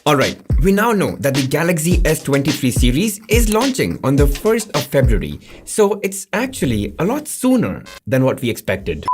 Alright, we now know that the Galaxy S23 series is launching on the 1st of February, so it's actually a lot sooner than what we expected.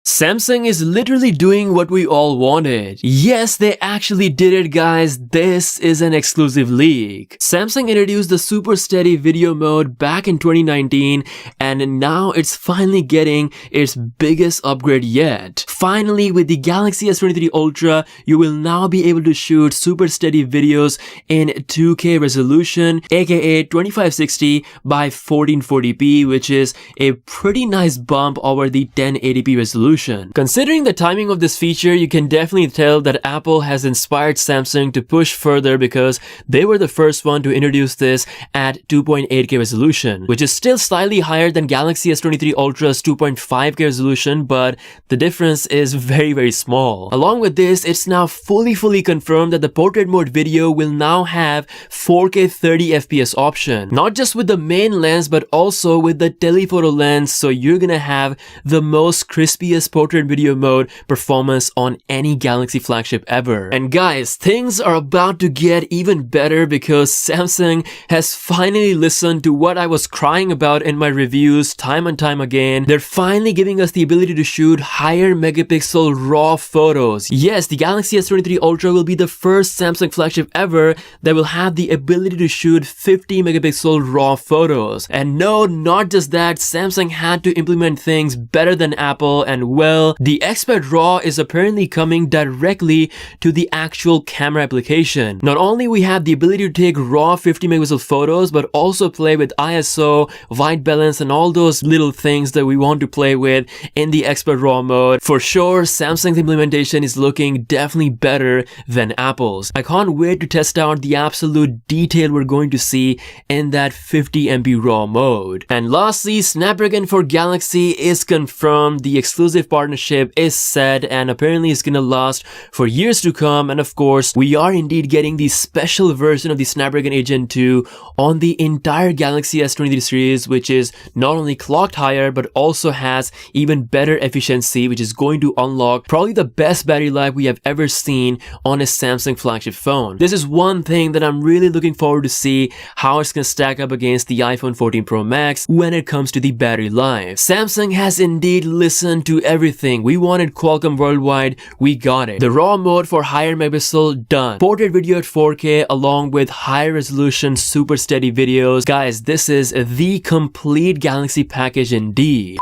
Samsung is literally doing what we all wanted. Yes, they actually did it, guys. This is an exclusive leak. Samsung introduced the Super Steady video mode back in 2019, and now it's finally getting its biggest upgrade yet. Finally, with the Galaxy S23 Ultra, you will now be able to shoot Super Steady videos in 2K resolution, aka 2560 by 1440p, which is a pretty nice bump over the 1080p resolution. Considering the timing of this feature, you can definitely tell that Apple has inspired Samsung to push further because they were the first one to introduce this at 2.8K resolution, which is still slightly higher than Galaxy S23 Ultra's 2.5K resolution, but the difference is very small. Along with this, it's now fully confirmed that the portrait mode video will now have 4K 30fps option, not just with the main lens but also with the telephoto lens, so you're gonna have the most crispiest portrait video mode performance on any Galaxy flagship ever. And guys, things are about to get even better because Samsung has finally listened to what I was crying about in my reviews time and time again. They're finally giving us the ability to shoot higher megapixel raw photos. Yes, the Galaxy S23 Ultra will be the first Samsung flagship ever that will have the ability to shoot 50 megapixel raw photos. And no, not just that, Samsung had to implement things better than Apple, and well, the Expert RAW is apparently coming directly to the actual camera application. Not only we have the ability to take raw 50 megapixel photos, but also play with ISO, white balance, and all those little things that we want to play with in the Expert RAW mode. For sure, Samsung's implementation is looking definitely better than Apple's. I can't wait to test out the absolute detail we're going to see in that 50 MB RAW mode. And lastly, Snapdragon for Galaxy is confirmed. The exclusive partnership is set and apparently it's gonna last for years to come, and of course we are indeed getting the special version of the Snapdragon 8 Gen 2 on the entire Galaxy S23 series, which is not only clocked higher but also has even better efficiency, which is going to unlock probably the best battery life we have ever seen on a Samsung flagship phone. This is one thing that I'm really looking forward to see how it's gonna stack up against the iPhone 14 Pro Max when it comes to the battery life. Samsung has indeed listened to everything. We wanted Qualcomm worldwide, we got it. The raw mode for higher megapixel, done. Portrait video at 4K along with high resolution super steady videos. Guys, this is the complete Galaxy package indeed.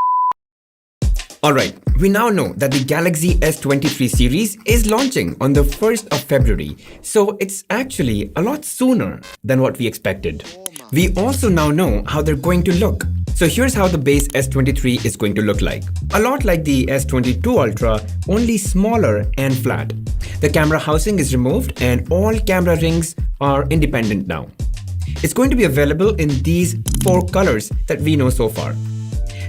Alright, we now know that the Galaxy S23 series is launching on the 1st of February, so it's actually a lot sooner than what we expected. We also now know how they're going to look. So here's how the base S23 is going to look like. A lot like the S22 Ultra, only smaller and flat. The camera housing is removed and all camera rings are independent now. It's going to be available in these 4 colors that we know so far.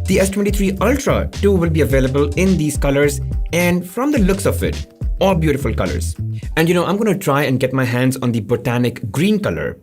The S23 Ultra too will be available in these colors, and from the looks of it, all beautiful colors. And I'm going to try and get my hands on the botanic green color.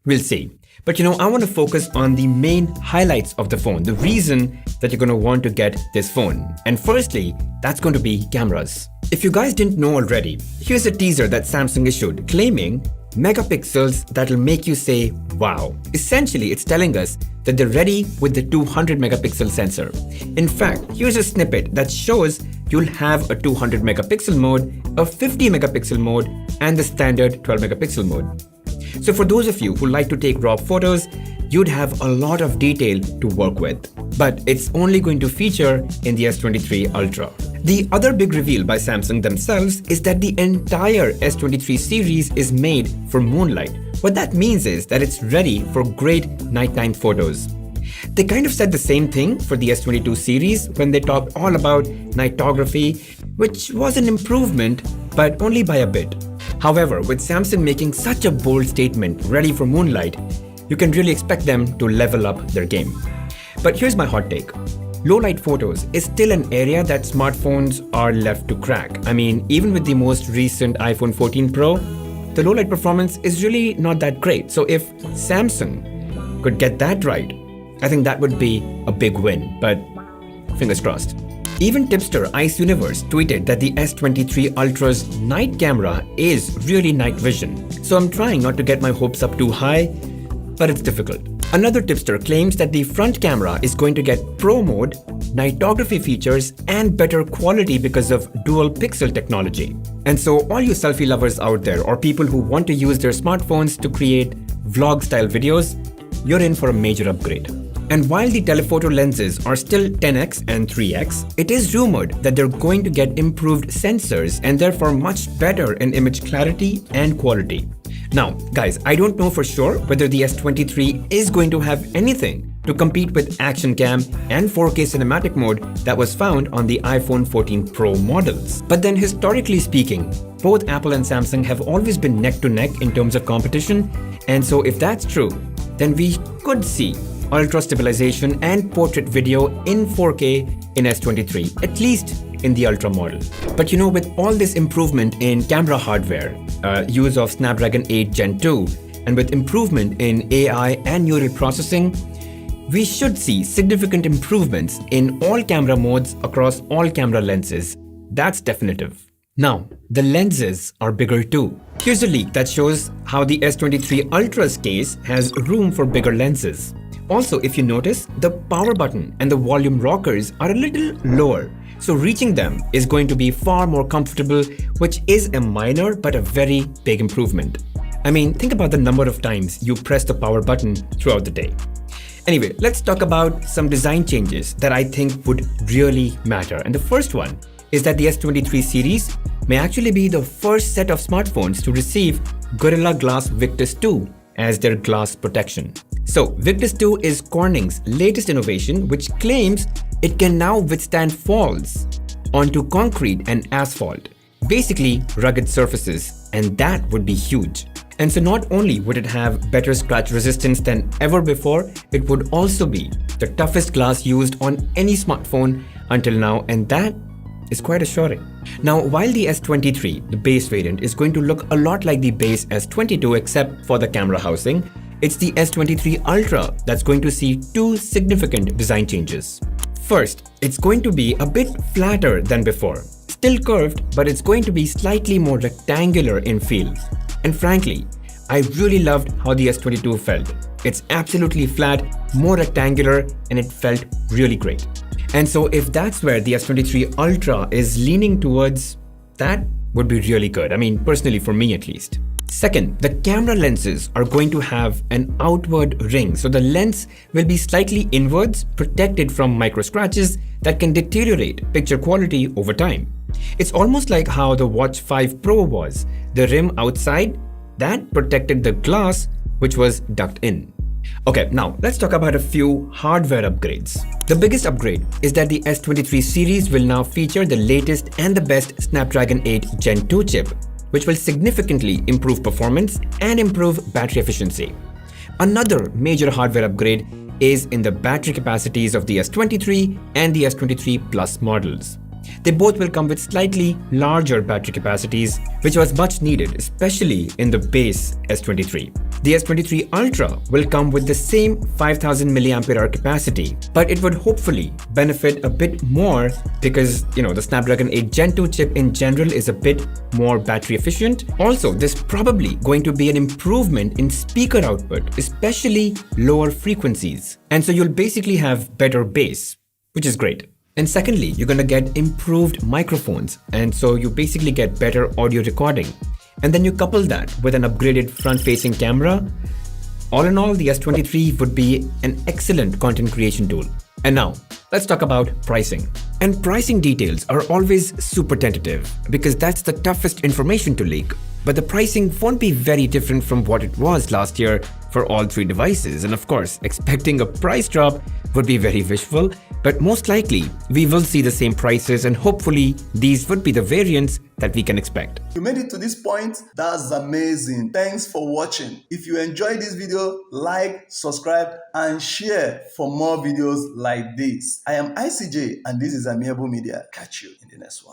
We'll see. But I want to focus on the main highlights of the phone, the reason that you're going to want to get this phone. And firstly, that's going to be cameras. If you guys didn't know already, here's a teaser that Samsung issued claiming megapixels that'll make you say, wow. Essentially, it's telling us that they're ready with the 200 megapixel sensor. In fact, here's a snippet that shows you'll have a 200 megapixel mode, a 50 megapixel mode, and the standard 12 megapixel mode. So for those of you who like to take raw photos, you'd have a lot of detail to work with. But it's only going to feature in the S23 Ultra. The other big reveal by Samsung themselves is that the entire S23 series is made for moonlight. What that means is that it's ready for great nighttime photos. They kind of said the same thing for the S22 series when they talked all about nightography, which was an improvement, but only by a bit. However, with Samsung making such a bold statement, ready for moonlight, you can really expect them to level up their game. But here's my hot take. Low light photos is still an area that smartphones are left to crack. I mean, even with the most recent iPhone 14 Pro, the low light performance is really not that great. So if Samsung could get that right, I think that would be a big win, but fingers crossed. Even tipster Ice Universe tweeted that the S23 Ultra's night camera is really night vision. So I'm trying not to get my hopes up too high, but it's difficult. Another tipster claims that the front camera is going to get Pro mode, nightography features, and better quality because of dual pixel technology. And so all you selfie lovers out there, or people who want to use their smartphones to create vlog-style videos, you're in for a major upgrade. And while the telephoto lenses are still 10x and 3x, it is rumored that they're going to get improved sensors and therefore much better in image clarity and quality. Now, guys, I don't know for sure whether the S23 is going to have anything to compete with Action Cam and 4K cinematic mode that was found on the iPhone 14 Pro models. But then historically speaking, both Apple and Samsung have always been neck to neck in terms of competition. And so if that's true, then we could see ultra stabilization and portrait video in 4K in S23, at least in the Ultra model. But with all this improvement in camera hardware, use of Snapdragon 8 Gen 2, and with improvement in AI and neural processing, we should see significant improvements in all camera modes across all camera lenses. That's definitive. Now, the lenses are bigger too. Here's a leak that shows how the S23 Ultra's case has room for bigger lenses. Also, if you notice, the power button and the volume rockers are a little lower, so reaching them is going to be far more comfortable, which is a minor but a very big improvement. I mean, think about the number of times you press the power button throughout the day. Anyway, let's talk about some design changes that I think would really matter. And the first one is that the S23 series may actually be the first set of smartphones to receive Gorilla Glass Victus 2 as their glass protection. So, Victus 2 is Corning's latest innovation, which claims it can now withstand falls onto concrete and asphalt, basically rugged surfaces, and that would be huge. And so not only would it have better scratch resistance than ever before, it would also be the toughest glass used on any smartphone until now, and that is quite assuring. Now, while the S23, the base variant, is going to look a lot like the base S22 except for the camera housing, it's the S23 Ultra that's going to see two significant design changes. First, it's going to be a bit flatter than before. Still curved, but it's going to be slightly more rectangular in feel. And frankly, I really loved how the S22 felt. It's absolutely flat, more rectangular, and it felt really great. And so if that's where the S23 Ultra is leaning towards, that would be really good. I mean, personally for me at least. Second, the camera lenses are going to have an outward ring, so the lens will be slightly inwards, protected from micro scratches that can deteriorate picture quality over time. It's almost like how the Watch 5 Pro was. The rim outside, that protected the glass, which was ducked in. Okay, now let's talk about a few hardware upgrades. The biggest upgrade is that the S23 series will now feature the latest and the best Snapdragon 8 Gen 2 chip, which will significantly improve performance and improve battery efficiency. Another major hardware upgrade is in the battery capacities of the S23 and the S23 Plus models. They both will come with slightly larger battery capacities, which was much needed, especially in the base S23. The S23 Ultra will come with the same 5000 mAh capacity, but it would hopefully benefit a bit more because, the Snapdragon 8 Gen 2 chip in general is a bit more battery efficient. Also, there's probably going to be an improvement in speaker output, especially lower frequencies. And so you'll basically have better bass, which is great. And secondly, you're going to get improved microphones, and so you basically get better audio recording. And then you couple that with an upgraded front-facing camera. All in all, the S23 would be an excellent content creation tool. And now, let's talk about pricing. And pricing details are always super tentative because that's the toughest information to leak. But the pricing won't be very different from what it was last year for all three devices. And of course, expecting a price drop would be very wishful, but most likely we will see the same prices, and hopefully these would be the variants that we can expect. You made it to this point? That's amazing. Thanks for watching. If you enjoyed this video, like, subscribe, and share for more videos like this. I am ICJ, and this is Amiable Media. Catch you in the next one.